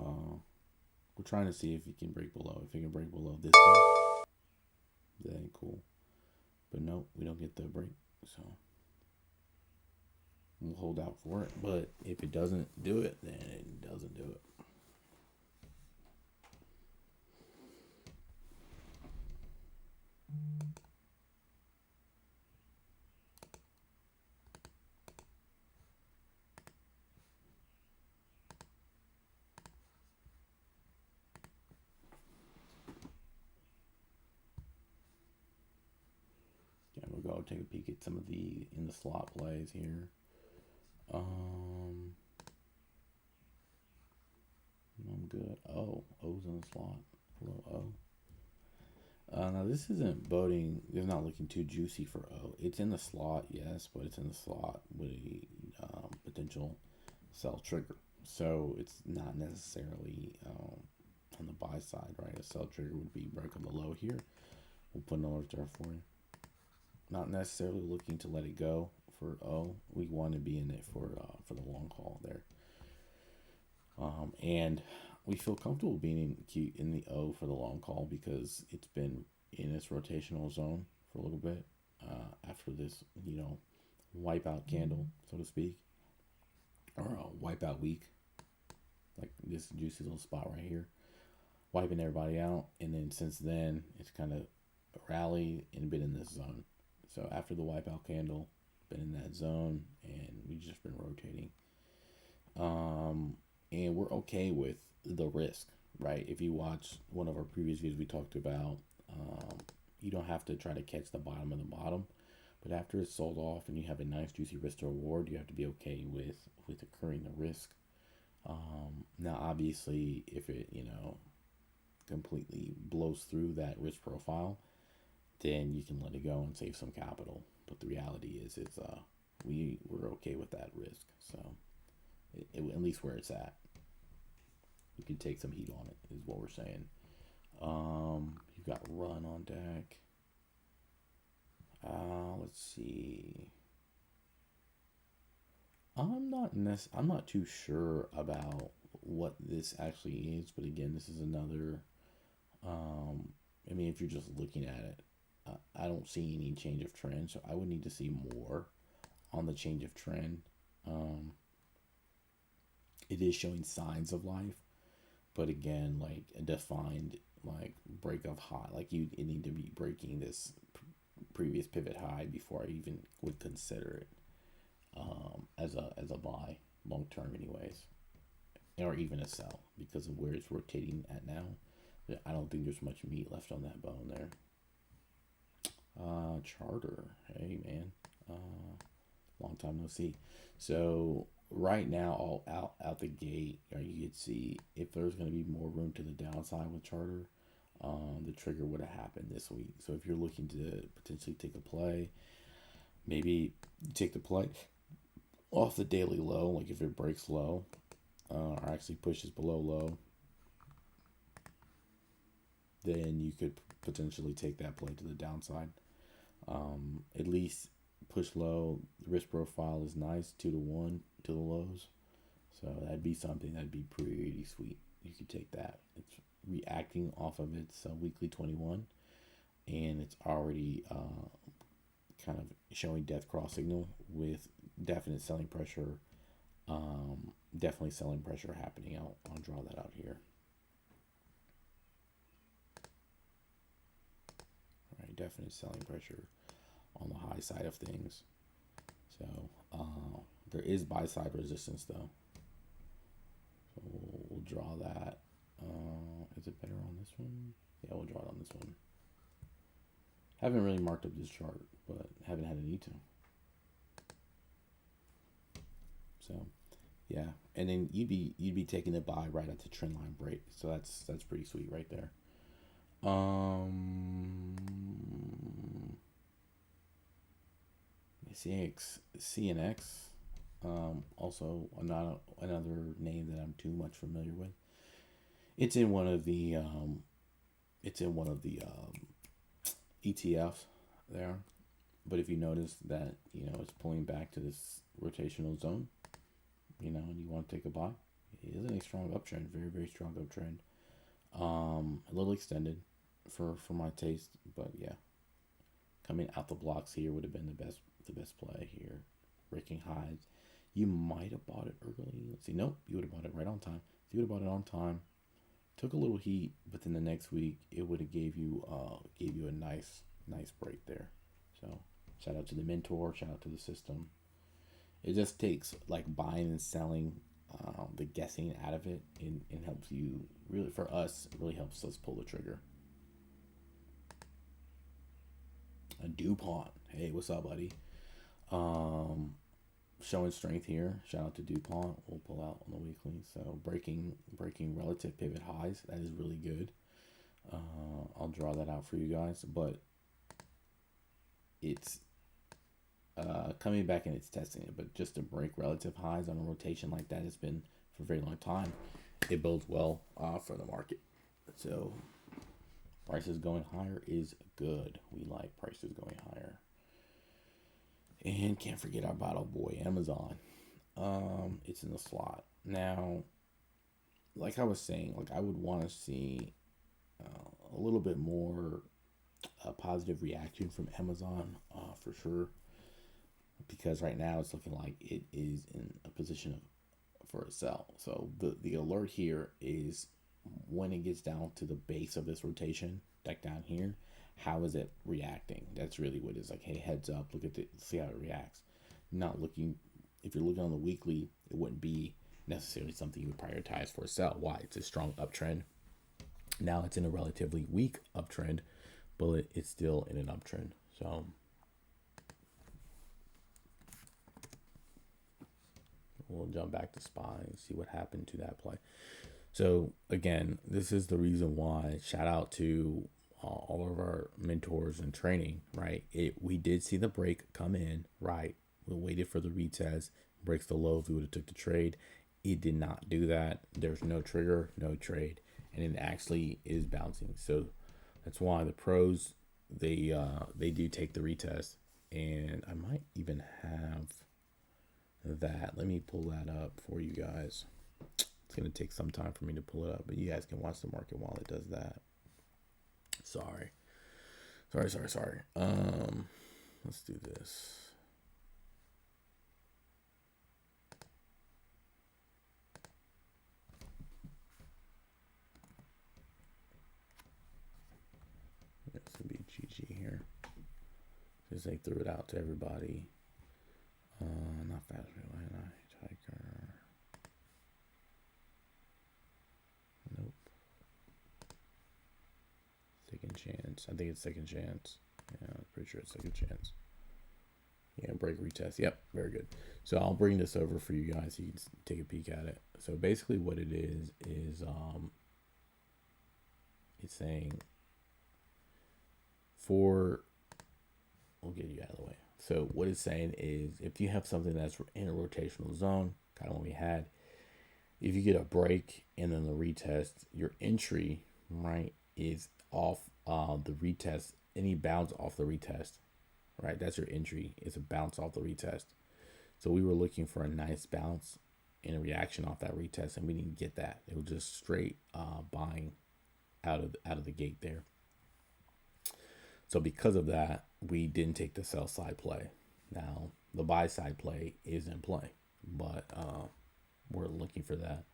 Speaker 1: we're trying to see if it can break below. If it can break below this one, that ain't cool. But no, we don't get the break, so we'll hold out for it. But if it doesn't do it, then it doesn't do it. Yeah, we'll go take a peek at some of the in the slot plays here. I'm good. O's in the slot. Hello, O. Now this isn't boding. It's not looking too juicy for O. It's in the slot, yes, but it's in the slot with a potential sell trigger. So it's not necessarily on the buy side, right? A sell trigger would be break on the low here. We'll put an alert there for you. Not necessarily looking to let it go for O. We want to be in it for the long haul there. And we feel comfortable being in the O for the long haul because it's been in its rotational zone for a little bit after this, wipeout candle, so to speak, or a wipeout week, like this juicy little spot right here, wiping everybody out. And then since then, it's kind of rallied and been in this zone. So after the wipeout candle, been in that zone, and we've just been rotating. And we're okay with the risk, right? If you watch one of our previous videos, we talked about you don't have to try to catch the bottom of the bottom, but after it's sold off and you have a nice juicy risk to reward, you have to be okay with incurring the risk. Now, obviously, if it completely blows through that risk profile, then you can let it go and save some capital. But the reality is we're okay with that risk. So at least where it's at, you can take some heat on it, is what we're saying. You've got run on deck. Let's see. I'm not too sure about what this actually is, but again, this is another. If you're just looking at it, I don't see any change of trend, so I would need to see more on the change of trend. It is showing signs of life, but again, like a defined break of high, like you need to be breaking this previous pivot high before I even would consider it as a buy long term, anyways, or even a sell because of where it's rotating at now. I don't think there's much meat left on that bone there. Charter. Hey, man. Long time no see. So right now, all out the gate, you could see if there's going to be more room to the downside with Charter, the trigger would have happened this week. So if you're looking to potentially take a play, maybe you take the play off the daily low, like if it breaks low, or actually pushes below low, then you could potentially take that play to the downside. At least push low. The risk profile is nice, 2-1 to the lows. So that'd be something that'd be pretty sweet. You could take that. It's reacting off of its weekly 21, and it's already kind of showing death cross signal with definite selling pressure. Definitely selling pressure happening. I'll draw that out here. All right, definite selling pressure on the high side of things. So there is buy side resistance though. So we'll draw that. Is it better on this one? Yeah, we'll draw it on this one. Haven't really marked up this chart, but haven't had a need to. So yeah, and then you'd be taking a buy right at the trend line break. So that's pretty sweet right there. CNX, also another name that I'm too much familiar with. It's in one of the ETFs there, but if you notice that it's pulling back to this rotational zone, and you want to take a buy, it is in a strong uptrend, very very strong uptrend. A little extended for my taste, but yeah, coming out the blocks here would have been the best play here. Breaking highs, you might have bought it early. Let's see, nope, you would have bought it right on time. If you would have bought it on time, took a little heat, but then the next week it would have gave you a nice break there. So shout out to the mentor, shout out to the system. It just takes like buying and selling, the guessing out of it, and helps you really, for us, it really helps us pull the trigger. A DuPont, hey, what's up, buddy? Showing strength here. Shout out to DuPont. We'll pull out on the weekly. So breaking relative pivot highs. That is really good. I'll draw that out for you guys. But it's coming back and it's testing it. But just to break relative highs on a rotation like that has been for a very long time. It bodes well for the market. So prices going higher is good. We like prices going higher. And can't forget our bottle boy, Amazon. It's in the slot. Now, like I was saying, like I would want to see a little bit more positive reaction from Amazon for sure. Because right now it's looking like it is in a position for a sell. So the alert here is when it gets down to the base of this rotation, like down here, how is it reacting? That's really what it is. Like, hey, heads up, see how it reacts. Not looking, if you're looking on the weekly, it wouldn't be necessarily something you would prioritize for a sell. Why? It's a strong uptrend. Now it's in a relatively weak uptrend, but it's still in an uptrend. So we'll jump back to SPY and see what happened to that play. So again, this is the reason why, shout out to all of our mentors and training, right? We did see the break come in, right? We waited for the retest, breaks the low, if we would have took the trade. It did not do that. There's no trigger, no trade, and it actually is bouncing. So that's why the pros, they do take the retest, and I might even have that. Let me pull that up for you guys. It's gonna take some time for me to pull it up, but you guys can watch the market while it does that. Sorry. Let's do this. This would be GG here. Just they threw it out to everybody. Not fast Tiger. Nope. chance. I think it's second chance. Yeah, I'm pretty sure it's second chance. Yeah, break retest. Yep, very good. So I'll bring this over for you guys so you can take a peek at it. So basically what it is it's saying we'll get you out of the way. So what it's saying is if you have something that's in a rotational zone, kind of what we had, if you get a break and then the retest, your entry, right, is off the retest, any bounce off the retest, right? That's your entry. It's a bounce off the retest. So we were looking for a nice bounce in a reaction off that retest, and we didn't get that. It was just straight buying out of the gate there. So because of that, we didn't take the sell side play. Now the buy side play is in play, but we're looking for that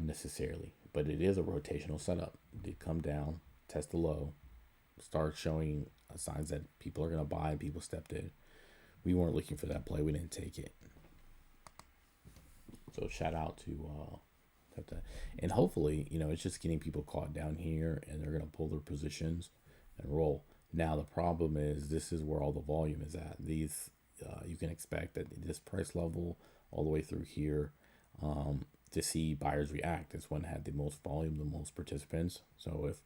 Speaker 1: necessarily. But it is a rotational setup. It did come down, test the low, start showing signs that people are going to buy and people stepped in. We weren't looking for that play. We didn't take it. So shout out to that. And hopefully, it's just getting people caught down here and they're going to pull their positions and roll. Now the problem is this is where all the volume is at. These you can expect that this price level all the way through here to see buyers react. This one had the most volume, the most participants. So if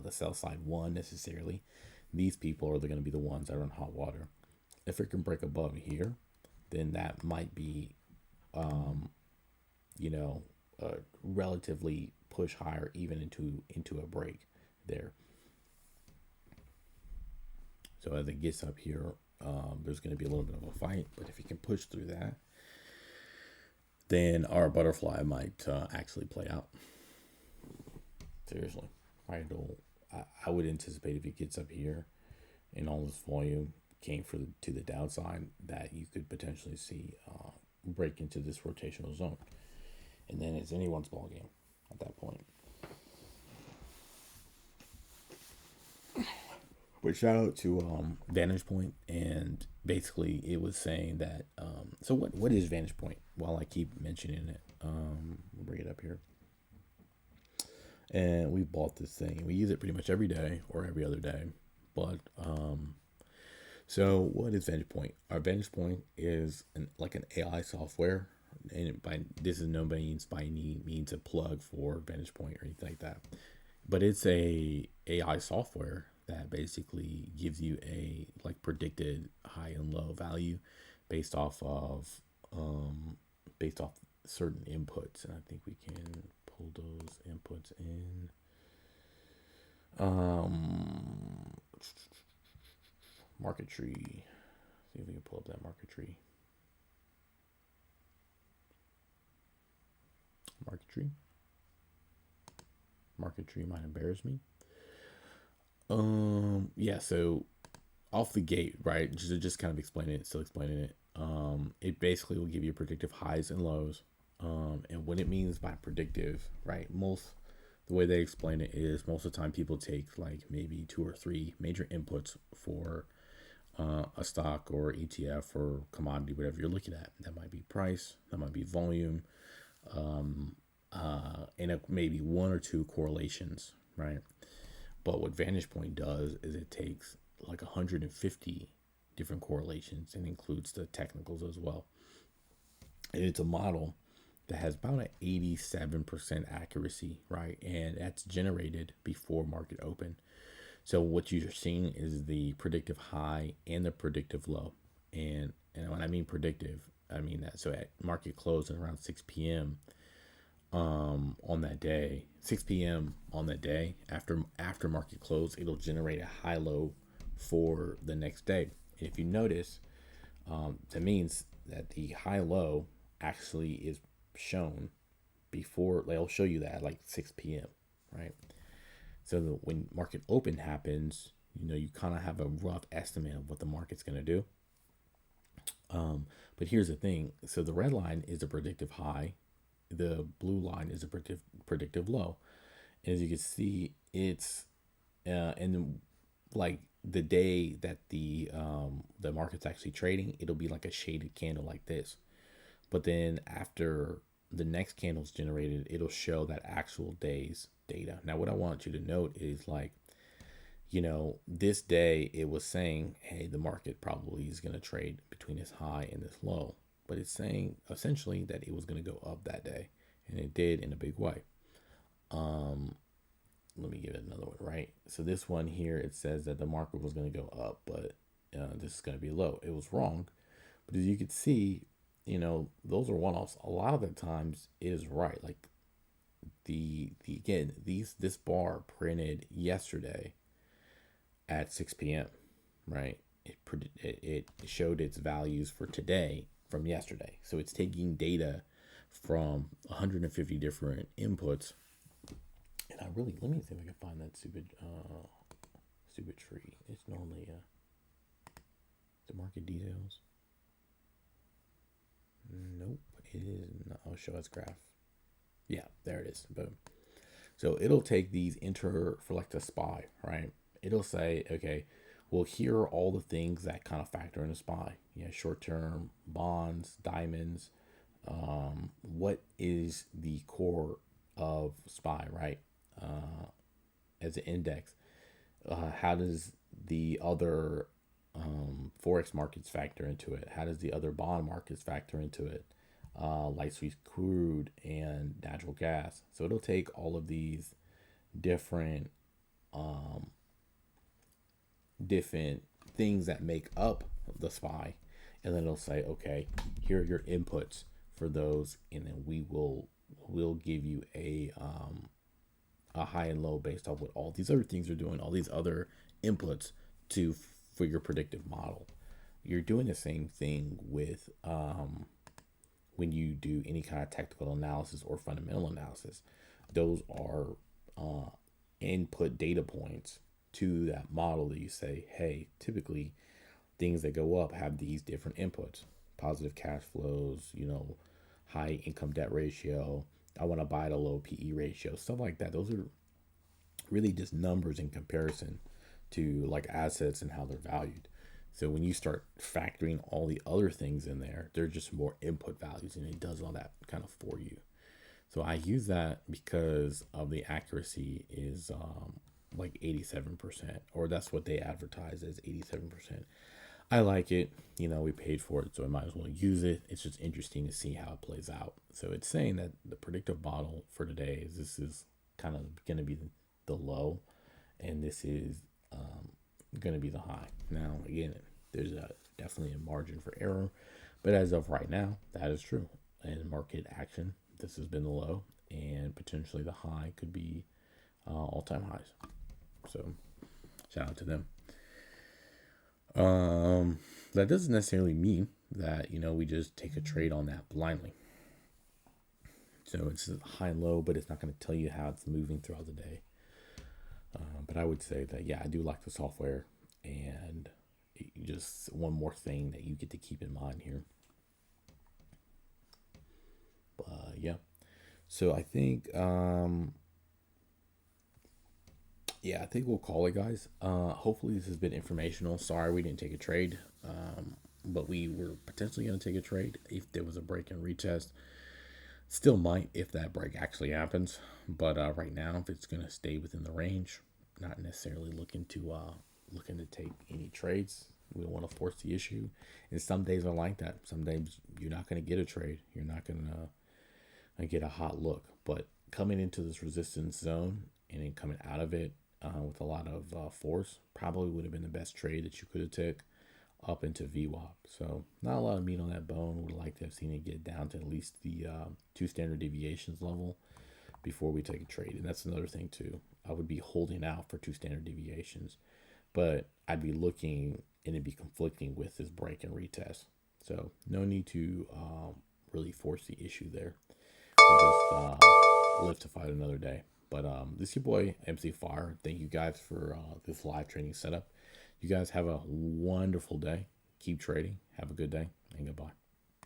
Speaker 1: the sell side won necessarily, these people are going to be the ones that are in hot water. If it can break above here, then that might be relatively push higher even into a break there. So as it gets up here, there's going to be a little bit of a fight, but if you can push through that, then our butterfly might actually play out. Seriously, I would anticipate if it gets up here and all this volume came to the downside, that you could potentially see break into this rotational zone, and then it's anyone's ball game at that point. But shout out to Vantage Point, and basically it was saying that. So what is Vantage Point? While I keep mentioning it, we'll bring it up here. And we bought this thing. We use it pretty much every day or every other day. But so what is Vantage Point? Our Vantage Point is like an AI software, and this is no means by any means a plug for Vantage Point or anything like that. But it's a AI software that basically gives you a predicted high and low value based off certain inputs, and I think we can pull those inputs in. Market tree. See if we can pull up that market tree. Market tree might embarrass me. Yeah, so off the gate, right, just kind of explaining it, it basically will give you predictive highs and lows, and what it means by predictive, right, the way they explain it is most of the time people take maybe 2 or 3 major inputs for a stock or ETF or commodity, whatever you're looking at. That might be price, that might be volume, and maybe 1 or 2 correlations, right? But what Vantage Point does is it takes 150 different correlations and includes the technicals as well. And it's a model that has about an 87% accuracy, right? And that's generated before market open. So what you're seeing is the predictive high and the predictive low. And when I mean predictive, I mean that. So at market close at around 6 p.m. On that day, 6 p.m. on that day, after market close, it'll generate a high low for the next day. And if you notice, that means that the high low actually is shown before. They'll show you that at 6 p.m. right? So when market open happens, you kind of have a rough estimate of what the market's going to do. But here's the thing. So the red line is a predictive high. The blue line is a predictive low. And as you can see, it's and the day that the market's actually trading, it'll be like a shaded candle like this. But then after the next candle's generated, it'll show that actual day's data. Now, what I want you to note is This day it was saying, hey, the market probably is going to trade between this high and this low. But it's saying essentially that it was going to go up that day. And it did in a big way. Let me give it another one, right? So this one here, it says that the market was going to go up, but this is going to be low. It was wrong. But as you can see, those are one-offs. A lot of the times it is right. Like the again, this bar printed yesterday at 6 p.m. Right? It showed its values for today from yesterday. So it's taking data from 150 different inputs. And let me see if I can find that stupid tree. It's normally the market details. Nope, it is not. I'll show us graph. Yeah, there it is. Boom. So it'll take these for like the SPY, right? It'll say, okay, well, here are all the things that kind of factor in a SPY. Yeah, short-term bonds, diamonds. What is the core of SPY, right? As an index. How does the other forex markets factor into it? How does the other bond markets factor into it? Light sweet crude and natural gas. So it'll take all of these different different things that make up the SPY, and then it'll say, okay, here are your inputs for those, and then we'll give you a high and low based off what all these other things are doing, all these other inputs for your predictive model. You're doing the same thing with when you do any kind of technical analysis or fundamental analysis. Those are input data points to that model that you say, hey, typically things that go up have these different inputs: positive cash flows, high income debt ratio. I want to buy at a low PE ratio, stuff like that. Those are really just numbers in comparison to like assets and how they're valued. So when you start factoring all the other things in there, they're just more input values, and it does all that kind of for you. So I use that because of the accuracy is like 87%, or that's what they advertise as 87%. I like it. We paid for it, so I might as well use it. It's just interesting to see how it plays out. So it's saying that the predictive model for today is this is kind of going to be the low, and this is going to be the high. Now, again, there's definitely a margin for error, but as of right now, that is true. And market action, this has been the low, and potentially the high could be all-time highs. So shout out to them. That doesn't necessarily mean that we just take a trade on that blindly. So it's high and low, but it's not going to tell you how it's moving throughout the day. But I would say that, yeah, I do like the software, and just one more thing that you get to keep in mind here. Yeah. So I think, I think we'll call it, guys. Hopefully this has been informational. Sorry we didn't take a trade, but we were potentially going to take a trade if there was a break and retest. Still might if that break actually happens, but right now, if it's going to stay within the range, not necessarily looking to take any trades. We don't want to force the issue, and some days are like that. Some days you're not going to get a trade. You're not going to get a hot look. But coming into this resistance zone and then coming out of it with a lot of force probably would have been the best trade that you could have took up into VWAP. So not a lot of meat on that bone. Would like to have seen it get down to at least the 2 standard deviations level before we take a trade. And that's another thing too. I would be holding out for 2 standard deviations, but I'd be looking and it'd be conflicting with this break and retest. So no need to really force the issue there. We'll just live to fight another day. But this is your boy MC Fire. Thank you guys for this live training setup. You guys have a wonderful day. Keep trading. Have a good day, and goodbye.